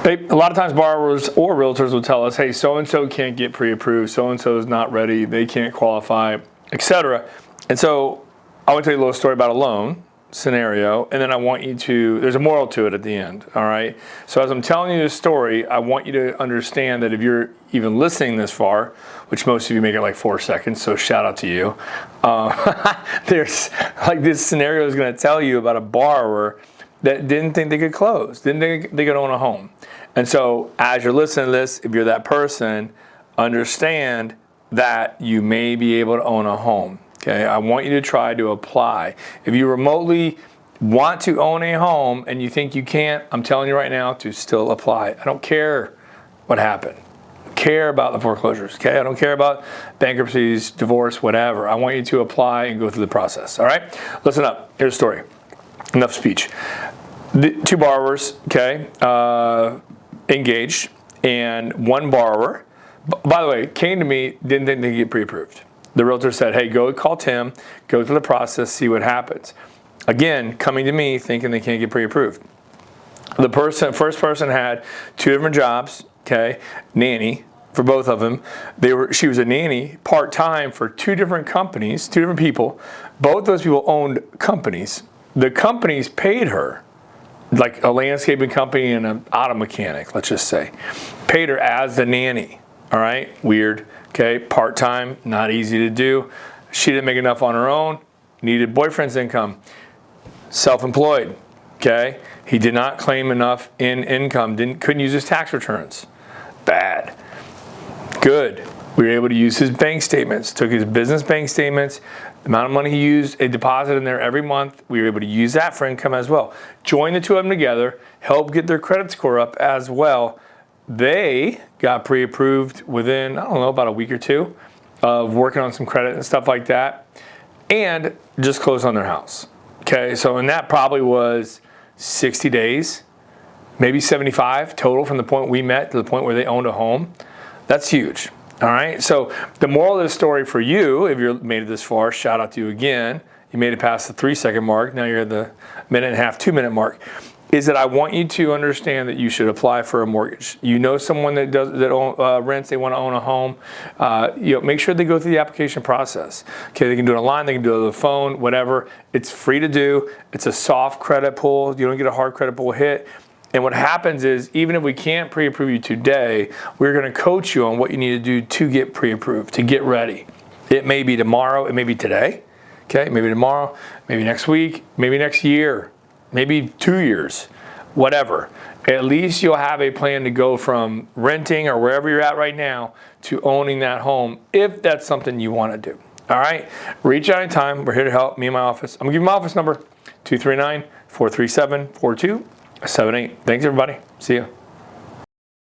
A lot of times borrowers or realtors will tell us, hey, so-and-so can't get pre-approved, so-and-so is not ready, they can't qualify, etc. And so I want to tell you a little story about a loan scenario, and then I want you to, there's a moral to it at the end, all right? So as I'm telling you this story, I want you to understand that if you're even listening this far, which most of you make it like 4 seconds, so shout out to you. There's like this scenario is going to tell you about a borrower that didn't think they could close, didn't think they could own a home. And so as you're listening to this, if you're that person, understand that you may be able to own a home. Okay, I want you to try to apply. If you remotely want to own a home and you think you can't, I'm telling you right now to still apply. I don't care what happened. I care about the foreclosures, okay? I don't care about bankruptcies, divorce, whatever. I want you to apply and go through the process, all right? Listen up, here's a story. Enough speech. The 2 borrowers, okay, engaged, and one borrower, by the way, came to me, didn't think they could get pre-approved. The realtor said, hey, go call Tim, go through the process, see what happens. Again, coming to me thinking they can't get pre-approved. The first person had 2 different jobs, okay, nanny for both of them. She was a nanny part-time for 2 different companies, 2 different people. Both those people owned companies. The companies paid her, like a landscaping company and an auto mechanic, let's just say, paid her as the nanny, all right? Weird. Okay, part-time, not easy to do. She didn't make enough on her own, needed boyfriend's income. Self-employed, okay? He did not claim enough in income, couldn't use his tax returns. Bad. Good. We were able to use his bank statements, took his business bank statements, the amount of money he used, a deposit in there every month. We were able to use that for income as well. Join the 2 of them together, help get their credit score up as well. They got pre-approved within, I don't know, about a week or 2 of working on some credit and stuff like that, and just closed on their house. Okay, so and that probably was 60 days, maybe 75 total from the point we met to the point where they owned a home. That's huge. All right, so the moral of the story for you, if you're made it this far, shout out to you again. You made it past the 3-second mark. Now you're at the 1.5, 2-minute mark. Is that I want you to understand that you should apply for a mortgage. You know someone that rents, they want to own a home. Make sure they go through the application process. Okay, they can do it online, they can do it on the phone, whatever. It's free to do. It's a soft credit pull. You don't get a hard credit pull hit. And what happens is, even if we can't pre-approve you today, we're going to coach you on what you need to do to get pre-approved, to get ready. It may be tomorrow, it may be today. Okay, maybe tomorrow, maybe next week, maybe next year. Maybe 2 years, whatever. At least you'll have a plan to go from renting or wherever you're at right now to owning that home, if that's something you want to do. All right? Reach out anytime. We're here to help. Me and my office. I'm going to give you my office number, 239-437-4278. Thanks, everybody. See you.